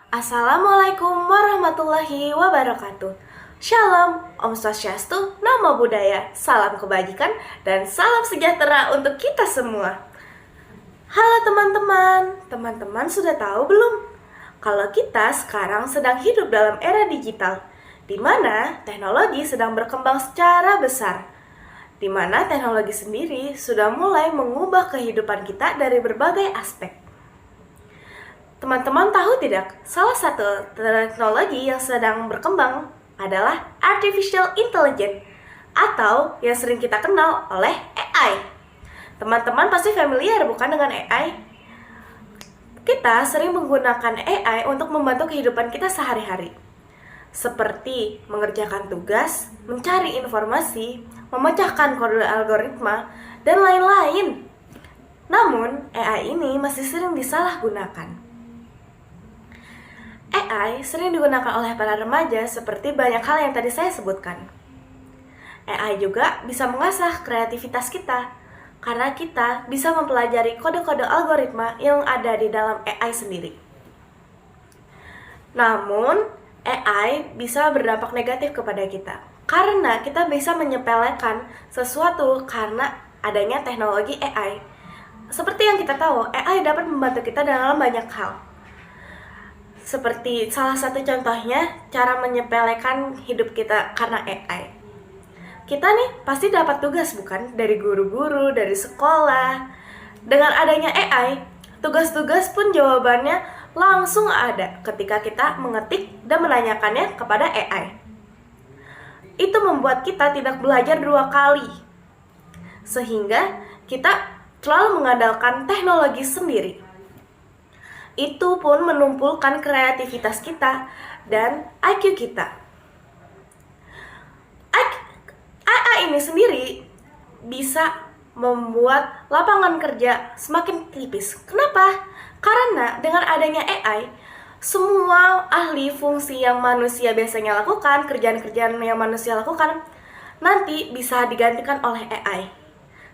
Assalamualaikum warahmatullahi wabarakatuh. Shalom, Om Swastiastu, Namo Buddhaya, salam kebajikan, dan salam sejahtera untuk kita semua. Halo teman-teman sudah tahu belum? Kalau kita sekarang sedang hidup dalam era digital, di mana teknologi sedang berkembang secara besar, di mana teknologi sendiri sudah mulai mengubah kehidupan kita dari berbagai aspek. Teman-teman tahu tidak, salah satu teknologi yang sedang berkembang adalah Artificial Intelligence atau yang sering kita kenal oleh AI. Teman-teman pasti familiar bukan dengan AI? Kita sering menggunakan AI untuk membantu kehidupan kita sehari-hari. Seperti mengerjakan tugas, mencari informasi, memecahkan kode algoritma, dan lain-lain. Namun, AI ini masih sering disalahgunakan. AI sering digunakan oleh para remaja seperti banyak hal yang tadi saya sebutkan. AI juga bisa mengasah kreativitas kita, karena kita bisa mempelajari kode-kode algoritma yang ada di dalam AI sendiri. Namun, AI bisa berdampak negatif kepada kita, karena kita bisa menyepelekan sesuatu karena adanya teknologi AI. Seperti yang kita tahu, AI dapat membantu kita dalam banyak hal. Seperti salah satu contohnya, cara menyepelekan hidup kita karena AI. Kita nih pasti dapat tugas bukan? Dari guru-guru, dari sekolah. Dengan adanya AI, tugas-tugas pun jawabannya langsung ada ketika kita mengetik dan menanyakannya kepada AI. Itu membuat kita tidak belajar 2 kali. Sehingga kita selalu mengandalkan teknologi sendiri. Itu pun menumpulkan kreativitas kita dan IQ kita. AI ini sendiri bisa membuat lapangan kerja semakin tipis. Kenapa? Karena dengan adanya AI, semua ahli fungsi yang manusia biasanya lakukan, kerjaan-kerjaan yang manusia lakukan, nanti bisa digantikan oleh AI.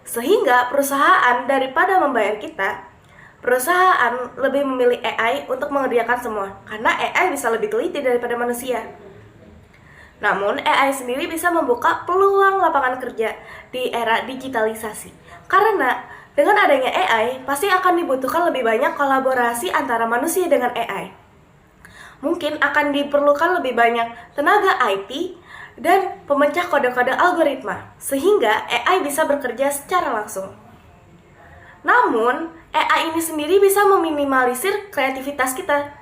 Sehingga perusahaan daripada membayar kita, perusahaan lebih memilih AI untuk mengerjakan semua, karena AI bisa lebih teliti daripada manusia. Namun, AI sendiri bisa membuka peluang lapangan kerja di era digitalisasi. Karena dengan adanya AI, pasti akan dibutuhkan lebih banyak kolaborasi antara manusia dengan AI. Mungkin akan diperlukan lebih banyak tenaga IT dan pemecah kode-kode algoritma, sehingga AI bisa bekerja secara langsung. Namun, AI ini sendiri bisa meminimalisir kreativitas kita.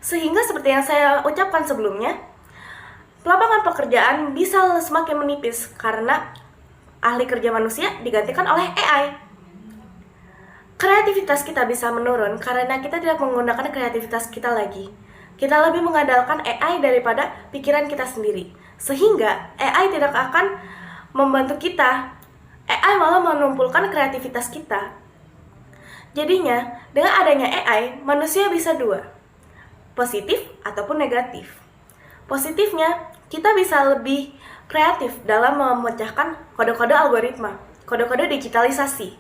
Sehingga seperti yang saya ucapkan sebelumnya, lapangan pekerjaan bisa semakin menipis karena ahli kerja manusia digantikan oleh AI. Kreativitas kita bisa menurun karena kita tidak menggunakan kreativitas kita lagi. Kita lebih mengandalkan AI daripada pikiran kita sendiri. Sehingga AI tidak akan membantu kita. AI malah menumpulkan kreativitas kita. Jadinya, dengan adanya AI, manusia bisa 2, positif ataupun negatif. Positifnya, kita bisa lebih kreatif dalam memecahkan kode-kode algoritma, kode-kode digitalisasi.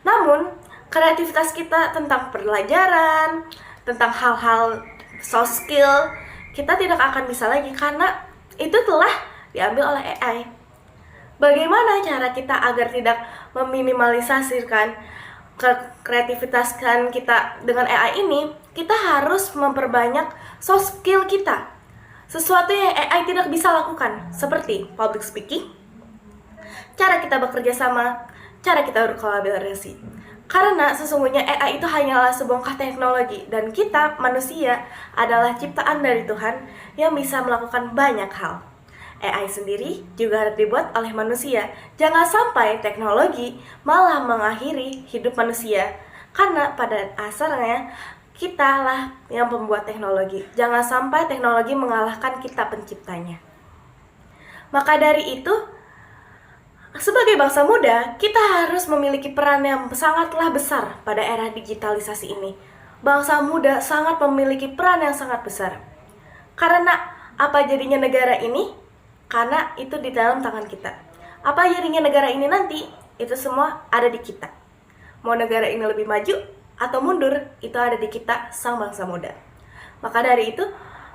Namun, kreativitas kita tentang pelajaran, tentang hal-hal soft skill, kita tidak akan bisa lagi karena itu telah diambil oleh AI. Bagaimana cara kita agar tidak meminimalisasikan kreativitas kita dengan AI ini? Kita harus memperbanyak soft skill kita, sesuatu yang AI tidak bisa lakukan, seperti public speaking, cara kita bekerja sama, cara kita berkolaborasi. Karena sesungguhnya AI itu hanyalah sebongkah teknologi, dan kita manusia adalah ciptaan dari Tuhan yang bisa melakukan banyak hal. AI sendiri juga harus dibuat oleh manusia. Jangan sampai teknologi malah mengakhiri hidup manusia, karena pada asalnya kita lah yang pembuat teknologi. Jangan sampai teknologi mengalahkan kita penciptanya. Maka dari itu, sebagai bangsa muda, kita harus memiliki peran yang sangatlah besar pada era digitalisasi ini. Bangsa muda sangat memiliki peran yang sangat besar. Karena apa jadinya negara ini? Karena itu di dalam tangan kita. Apa jadinya negara ini nanti? Itu semua ada di kita. Mau negara ini lebih maju atau mundur, itu ada di kita, sang bangsa muda. Maka dari itu,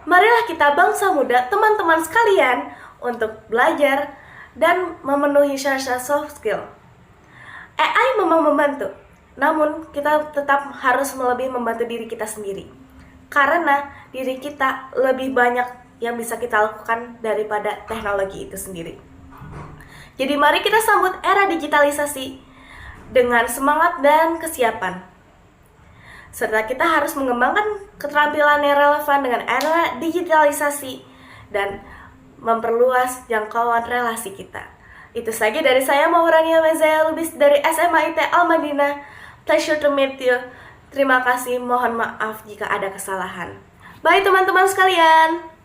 marilah kita bangsa muda, teman-teman sekalian, untuk belajar dan memenuhi syarat soft skill. AI memang membantu, namun kita tetap harus lebih membantu diri kita sendiri. Karena diri kita lebih banyak yang bisa kita lakukan daripada teknologi itu sendiri. Jadi mari kita sambut era digitalisasi dengan semangat dan kesiapan. Serta kita harus mengembangkan keterampilan yang relevan dengan era digitalisasi dan memperluas jangkauan relasi kita. Itu saja dari saya, Maurania Mezaya Lubis dari SMA IT Al-Madinah. Pleasure to meet you. Terima kasih, mohon maaf jika ada kesalahan. Bye teman-teman sekalian.